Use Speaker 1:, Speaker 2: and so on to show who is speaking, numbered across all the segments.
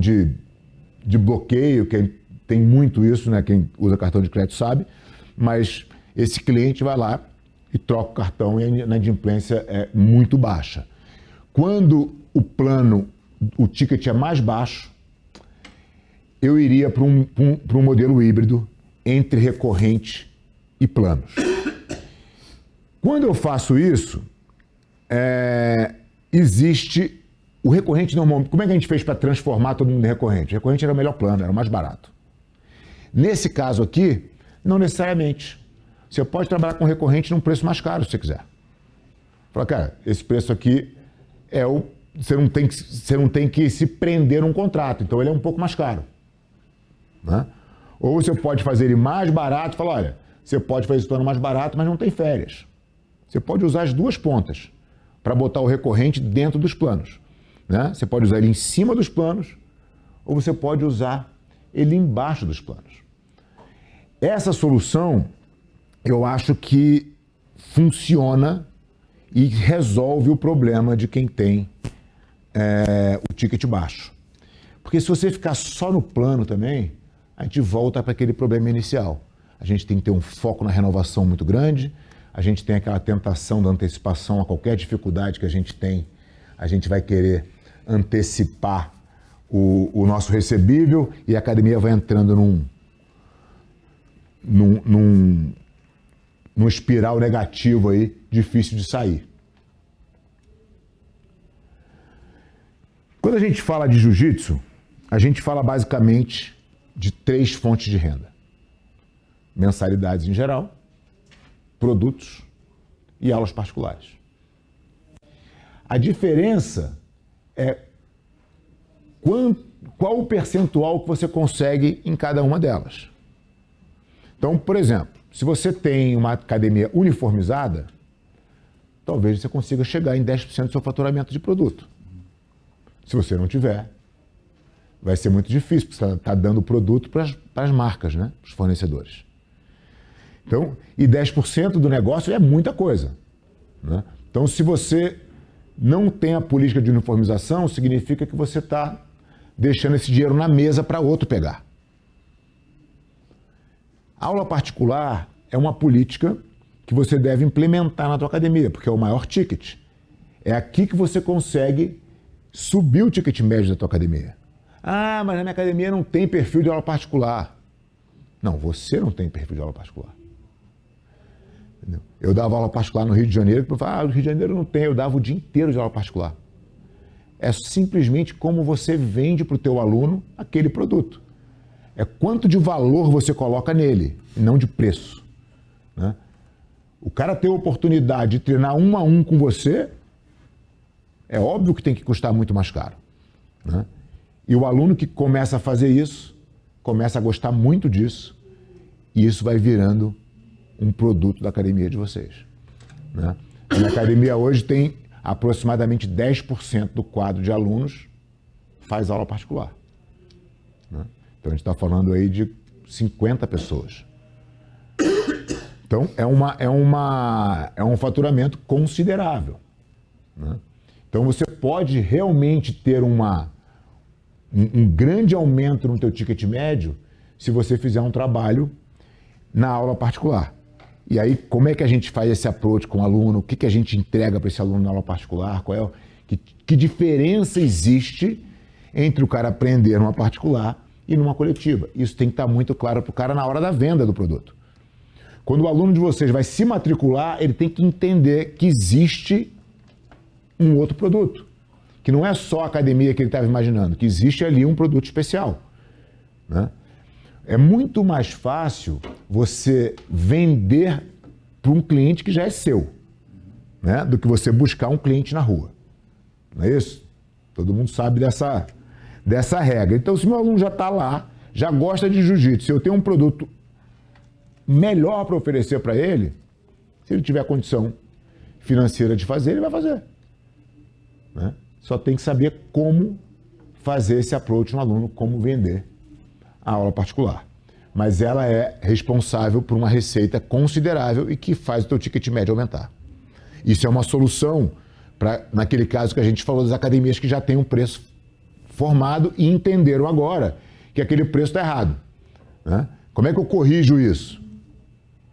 Speaker 1: de bloqueio, tem muito isso, né? Quem usa cartão de crédito sabe, mas esse cliente vai lá e troca o cartão e a inadimplência é muito baixa. Quando o ticket é mais baixo, eu iria para um modelo híbrido entre recorrente e planos. Quando eu faço isso, existe o recorrente normalmente. Como é que a gente fez para transformar todo mundo em recorrente? O recorrente era o melhor plano, era o mais barato. Nesse caso aqui, não necessariamente. Você pode trabalhar com recorrente num preço mais caro, se você quiser. Fala, cara, esse preço aqui é o... Você não tem que se prender num contrato, então ele é um pouco mais caro. Né? Ou você pode fazer ele mais barato e falar, olha, você pode fazer esse plano mais barato, mas não tem férias. Você pode usar as duas pontas para botar o recorrente dentro dos planos. Né? Você pode usar ele em cima dos planos ou você pode usar ele embaixo dos planos. Essa solução, eu acho que funciona e resolve o problema de quem tem o ticket baixo. Porque se você ficar só no plano também, a gente volta para aquele problema inicial. A gente tem que ter um foco na renovação muito grande, a gente tem aquela tentação da antecipação a qualquer dificuldade que a gente tem, a gente vai querer antecipar o nosso recebível e a academia vai entrando num espiral negativo aí, difícil de sair. Quando a gente fala de jiu-jitsu, a gente fala basicamente de 3 fontes de renda. Mensalidades em geral, produtos e aulas particulares. A diferença é qual o percentual que você consegue em cada uma delas. Então, por exemplo, se você tem uma academia uniformizada, talvez você consiga chegar em 10% do seu faturamento de produto. Se você não tiver, vai ser muito difícil, porque você está dando produto para as marcas, né? Para os fornecedores. Então, e 10% do negócio é muita coisa. Né? Então, se você não tem a política de uniformização, significa que você está deixando esse dinheiro na mesa para outro pegar. A aula particular é uma política que você deve implementar na tua academia, porque é o maior ticket. É aqui que você consegue subir o ticket médio da tua academia. Ah, mas na minha academia não tem perfil de aula particular. Não, você não tem perfil de aula particular. Entendeu? Eu dava aula particular no Rio de Janeiro, no Rio de Janeiro não tem, eu dava o dia inteiro de aula particular. É simplesmente como você vende para o teu aluno aquele produto. É quanto de valor você coloca nele, e não de preço. Né? O cara ter a oportunidade de treinar 1 a 1 com você, é óbvio que tem que custar muito mais caro. Né? E o aluno que começa a fazer isso, começa a gostar muito disso, e isso vai virando um produto da academia de vocês. Né? A minha academia hoje tem aproximadamente 10% do quadro de alunos faz aula particular. Né? Então a gente está falando aí de 50 pessoas. Então é um faturamento considerável. Né? Então você pode realmente ter um grande aumento no teu ticket médio se você fizer um trabalho na aula particular. E aí, como é que a gente faz esse approach com o aluno? O que a gente entrega para esse aluno na aula particular? Que diferença existe entre o cara aprender numa particular e numa coletiva? Isso tem que estar muito claro para o cara na hora da venda do produto. Quando o aluno de vocês vai se matricular, ele tem que entender que existe um outro produto. Que não é só a academia que ele estava imaginando, que existe ali um produto especial. Né? É muito mais fácil você vender para um cliente que já é seu, né? Do que você buscar um cliente na rua. Não é isso? Todo mundo sabe dessa regra. Então, se meu aluno já está lá, já gosta de jiu-jitsu, se eu tenho um produto melhor para oferecer para ele, se ele tiver condição financeira de fazer, ele vai fazer. Né? Só tem que saber como fazer esse approach no aluno, como vender a aula particular. Mas ela é responsável por uma receita considerável e que faz o teu ticket médio aumentar. Isso é uma solução para, naquele caso que a gente falou das academias que já tem um preço formado e entenderam agora que aquele preço está errado. Né? Como é que eu corrijo isso?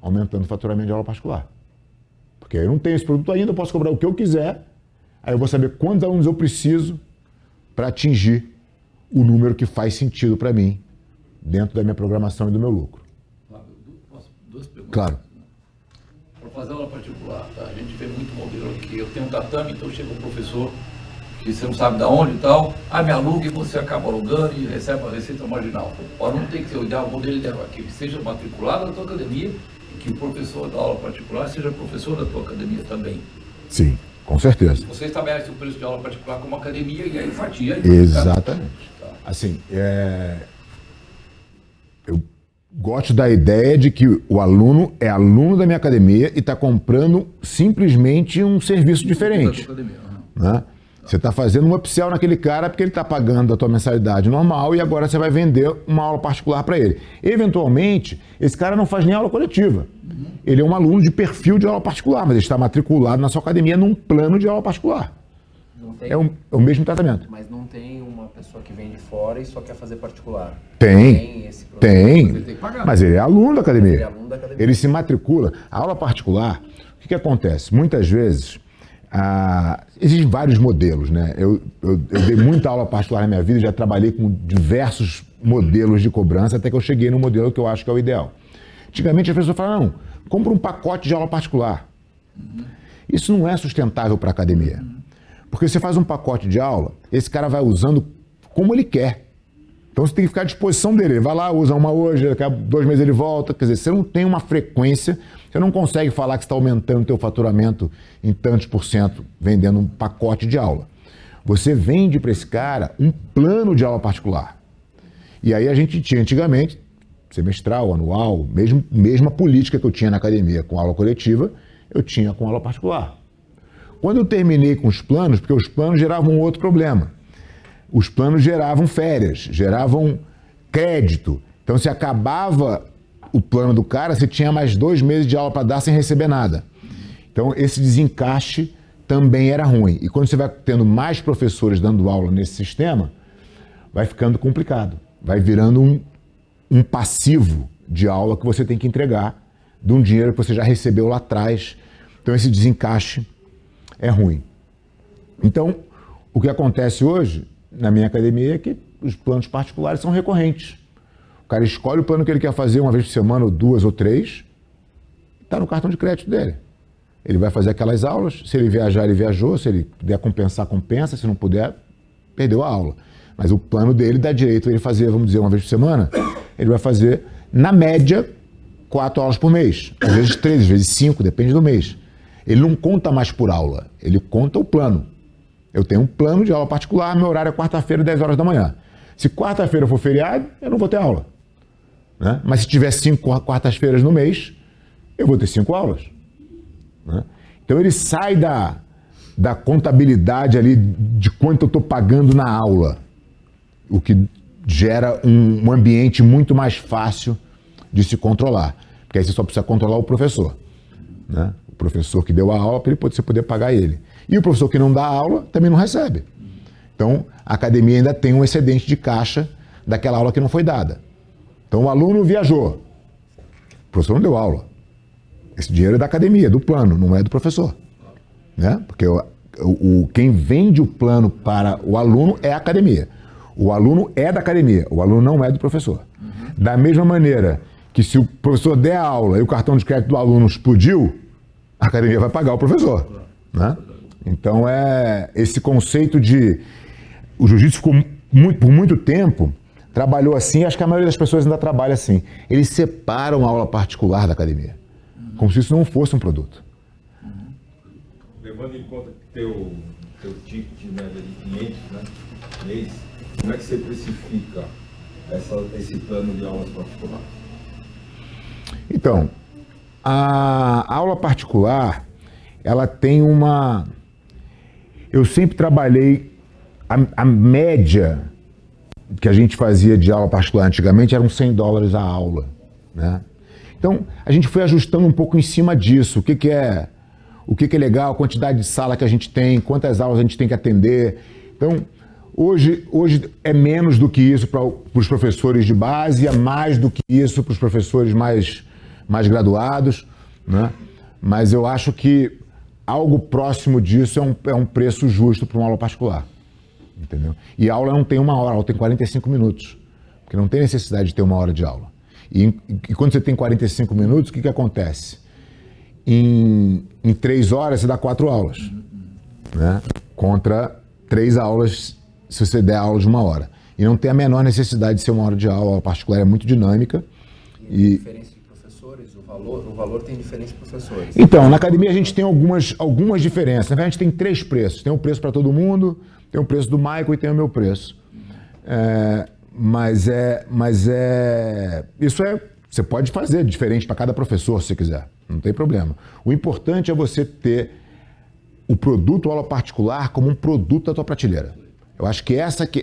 Speaker 1: Aumentando o faturamento de aula particular. Porque eu não tenho esse produto ainda, eu posso cobrar o que eu quiser, aí eu vou saber quantos alunos eu preciso para atingir o número que faz sentido para mim, dentro da minha programação e do meu lucro.
Speaker 2: Posso, duas perguntas?
Speaker 1: Claro.
Speaker 2: Para fazer aula particular, tá? A gente vê muito modelo aqui. Eu tenho um tatame, então chega um professor que você não sabe de onde e tal, me aluga e você acaba alugando e recebe a receita marginal. O aluno tem que ser o ideal, o modelo ideal aqui, que seja matriculado na tua academia e que o professor da aula particular seja professor da tua academia também.
Speaker 1: Sim, com certeza.
Speaker 2: Você estabelece o preço de aula particular como academia e aí fatia.
Speaker 1: Exatamente.
Speaker 2: Tá.
Speaker 1: Assim, eu gosto da ideia de que o aluno é aluno da minha academia e está comprando simplesmente um serviço diferente.
Speaker 2: Academia,
Speaker 1: né? Você está fazendo um upsell naquele cara porque ele está pagando a tua mensalidade normal e agora você vai vender uma aula particular para ele. Eventualmente, esse cara não faz nem aula coletiva. Ele é um aluno de perfil de aula particular, mas ele está matriculado na sua academia num plano de aula particular.
Speaker 3: Não tem,
Speaker 1: É o mesmo tratamento.
Speaker 3: Mas não tem uma pessoa que vem de fora e só quer fazer particular.
Speaker 1: Tem,
Speaker 3: esse produto.
Speaker 1: tem,
Speaker 2: Você tem que pagar.
Speaker 1: mas ele é aluno da academia.
Speaker 3: Ele é aluno da academia.
Speaker 1: Ele se matricula. A aula particular, o que acontece? Muitas vezes, existem vários modelos, né? Eu dei muita aula particular na minha vida, já trabalhei com diversos modelos de cobrança, até que eu cheguei no modelo que eu acho que é o ideal. Antigamente as pessoas falavam, não, compra um pacote de aula particular. Isso não é sustentável para a academia. Porque você faz um pacote de aula, esse cara vai usando como ele quer. Então você tem que ficar à disposição dele. Ele vai lá, usa uma hoje, daqui a 2 meses ele volta. Quer dizer, você não tem uma frequência, você não consegue falar que está aumentando o teu faturamento em tantos % vendendo um pacote de aula. Você vende para esse cara um plano de aula particular. E aí a gente tinha antigamente, semestral, anual, mesma política que eu tinha na academia com aula coletiva, eu tinha com aula particular. Quando eu terminei com os planos, porque os planos geravam um outro problema. Os planos geravam férias, geravam crédito. Então, se acabava o plano do cara, você tinha mais 2 meses de aula para dar sem receber nada. Então, esse desencaixe também era ruim. E quando você vai tendo mais professores dando aula nesse sistema, vai ficando complicado. Vai virando um passivo de aula que você tem que entregar de um dinheiro que você já recebeu lá atrás. Então, esse desencaixe é ruim. Então, o que acontece hoje na minha academia é que os planos particulares são recorrentes. O cara escolhe o plano que ele quer fazer uma vez por semana, ou 2 ou 3, está no cartão de crédito dele. Ele vai fazer aquelas aulas, se ele viajar, ele viajou, se ele puder compensar, compensa, se não puder, perdeu a aula. Mas o plano dele dá direito a ele fazer, vamos dizer, uma vez por semana, ele vai fazer, na média, 4 aulas por mês, às vezes 3, às vezes 5, depende do mês. Ele não conta mais por aula, ele conta o plano. Eu tenho um plano de aula particular, meu horário é quarta-feira, 10 horas da manhã. Se quarta-feira for feriado, eu não vou ter aula. Né? Mas se tiver 5 quartas-feiras no mês, eu vou ter 5 aulas. Né? Então ele sai da contabilidade ali de quanto eu estou pagando na aula, o que gera um ambiente muito mais fácil de se controlar. Porque aí você só precisa controlar o professor. Né? O professor que deu a aula, para você poder pagar ele. E o professor que não dá aula também não recebe. Então, a academia ainda tem um excedente de caixa daquela aula que não foi dada. Então, o aluno viajou. O professor não deu aula. Esse dinheiro é da academia, do plano, não é do professor. Né? Porque quem vende o plano para o aluno é a academia. O aluno é da academia, o aluno não é do professor. Da mesma maneira que se o professor der a aula e o cartão de crédito do aluno explodiu, a academia vai pagar o professor. Né? Então, esse conceito de... O jiu-jitsu ficou por muito tempo, trabalhou assim, acho que a maioria das pessoas ainda trabalha assim. Eles separam a aula particular da academia, como se isso não fosse um produto.
Speaker 4: Levando em conta que teu ticket média de 500, né, mês, como é que você precifica esse plano de aulas particulares?
Speaker 1: Então, a aula particular, ela tem uma... Eu sempre trabalhei, a média que a gente fazia de aula particular antigamente eram $100 a aula, né? Então, a gente foi ajustando um pouco em cima disso, o que é legal, a quantidade de sala que a gente tem, quantas aulas a gente tem que atender. Então, Hoje é menos do que isso para os professores de base, é mais do que isso para os professores mais graduados, né? Mas eu acho que algo próximo disso é um preço justo para uma aula particular, entendeu? E a aula não tem 1 hora, a aula tem 45 minutos, porque não tem necessidade de ter 1 hora de aula. E quando você tem 45 minutos, o que acontece? Em 3 horas você dá 4 aulas, né? Contra 3 aulas se você der aula de 1 hora. E não tem a menor necessidade de ser 1 hora de aula, a aula particular é muito dinâmica.
Speaker 3: E a diferença de professores, o valor tem diferença de professores.
Speaker 1: Então, na academia a gente tem algumas diferenças. Na verdade, a gente tem 3 preços. Tem o preço para todo mundo, tem o preço do Michael e tem o meu preço. Isso você pode fazer diferente para cada professor, se você quiser. Não tem problema. O importante é você ter o produto aula particular como um produto da tua prateleira. Eu acho que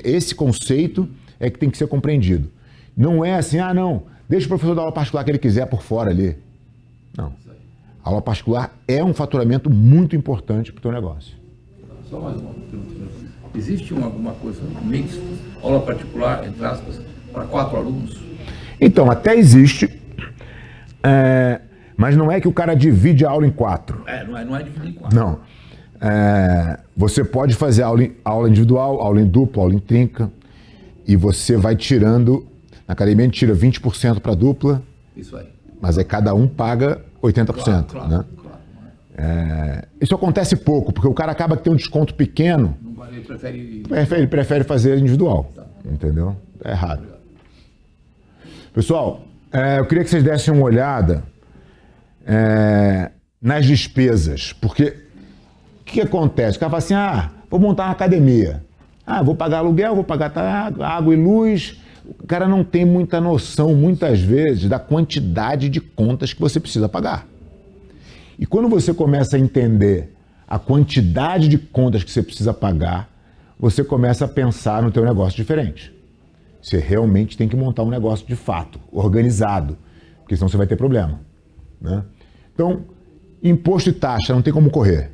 Speaker 1: esse conceito é que tem que ser compreendido. Não é assim, não, deixa o professor dar aula particular que ele quiser por fora ali. Não. A aula particular é um faturamento muito importante para o teu negócio.
Speaker 2: Só mais uma pergunta. Existe alguma coisa, um mix, aula particular, entre aspas, para 4 alunos?
Speaker 1: Então, até existe, mas não é que o cara divide a aula em 4.
Speaker 2: Não é dividir em 4.
Speaker 1: Não. Você pode fazer aula individual, aula em dupla, aula em trinca, e você vai tirando, na academia a gente tira 20% para dupla,
Speaker 2: isso aí.
Speaker 1: Mas aí cada um paga 80%.
Speaker 2: Claro,
Speaker 1: né?
Speaker 2: Claro.
Speaker 1: Isso acontece pouco, porque o cara acaba que tem um desconto pequeno, ele prefere fazer individual, entendeu? É raro. Pessoal, eu queria que vocês dessem uma olhada nas despesas, porque o que acontece? O cara fala assim, vou montar uma academia, vou pagar aluguel, vou pagar água e luz. O cara não tem muita noção, muitas vezes, da quantidade de contas que você precisa pagar. E quando você começa a entender a quantidade de contas que você precisa pagar, você começa a pensar no teu negócio diferente. Você realmente tem que montar um negócio de fato, organizado, porque senão você vai ter problema, né? Então, imposto e taxa não tem como correr,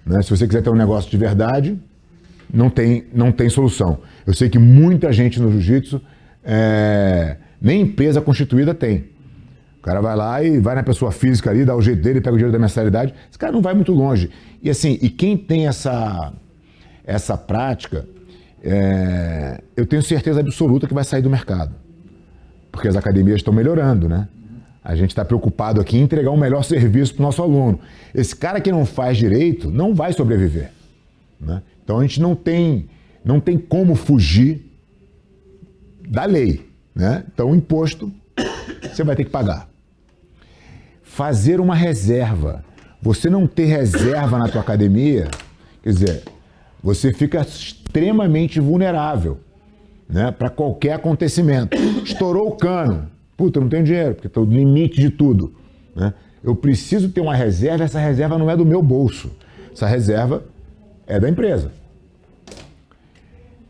Speaker 1: né? Se você quiser ter um negócio de verdade, não tem solução. Eu sei que muita gente no jiu-jitsu, nem empresa constituída tem. O cara vai lá e vai na pessoa física ali, dá o jeito dele, pega o dinheiro da mensalidade. Esse cara não vai muito longe. E assim, quem tem essa prática, eu tenho certeza absoluta que vai sair do mercado. Porque as academias estão melhorando, né? A gente está preocupado aqui em entregar um melhor serviço para o nosso aluno. Esse cara que não faz direito não vai sobreviver, né? Então a gente não tem como fugir da lei, né? Então o imposto você vai ter que pagar. Fazer uma reserva. Você não ter reserva na tua academia, quer dizer, você fica extremamente vulnerável, né, para qualquer acontecimento. Estourou o cano. Puta, eu não tenho dinheiro, porque estou no limite de tudo, né? Eu preciso ter uma reserva, essa reserva não é do meu bolso. Essa reserva é da empresa.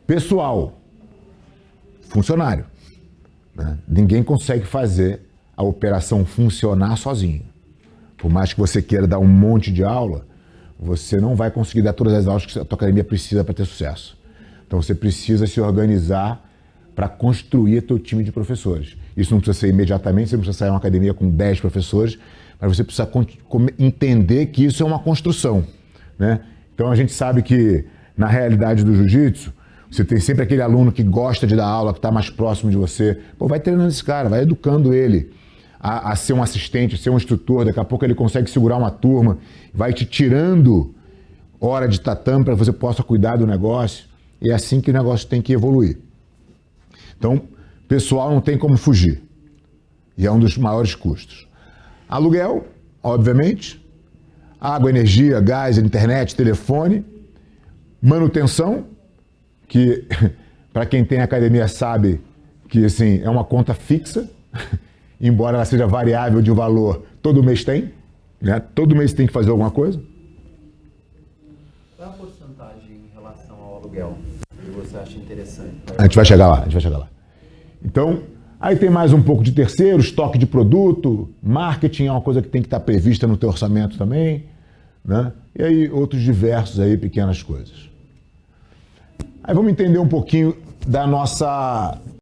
Speaker 1: Pessoal, funcionário, né? Ninguém consegue fazer a operação funcionar sozinho. Por mais que você queira dar um monte de aula, você não vai conseguir dar todas as aulas que a tua academia precisa para ter sucesso. Então você precisa se organizar para construir teu time de professores. Isso não precisa ser imediatamente, você não precisa sair uma academia com 10 professores, mas você precisa entender que isso é uma construção, né? Então a gente sabe que na realidade do jiu-jitsu, você tem sempre aquele aluno que gosta de dar aula, que está mais próximo de você. Pô, vai treinando esse cara, vai educando ele a ser um assistente, a ser um instrutor. Daqui a pouco ele consegue segurar uma turma, vai te tirando hora de tatame para que você possa cuidar do negócio. E é assim que o negócio tem que evoluir. Então, pessoal não tem como fugir. E é um dos maiores custos. Aluguel, obviamente. Água, energia, gás, internet, telefone. Manutenção, que para quem tem academia sabe que assim, é uma conta fixa, embora ela seja variável de valor, todo mês tem, né? Todo mês tem que fazer alguma coisa.
Speaker 3: Qual é a porcentagem em relação ao aluguel que você acha interessante?
Speaker 1: A gente vai chegar lá, Então, aí tem mais um pouco de terceiro, estoque de produto, marketing é uma coisa que tem que estar prevista no teu orçamento também, né? E aí outros diversos aí, pequenas coisas. Aí vamos entender um pouquinho da nossa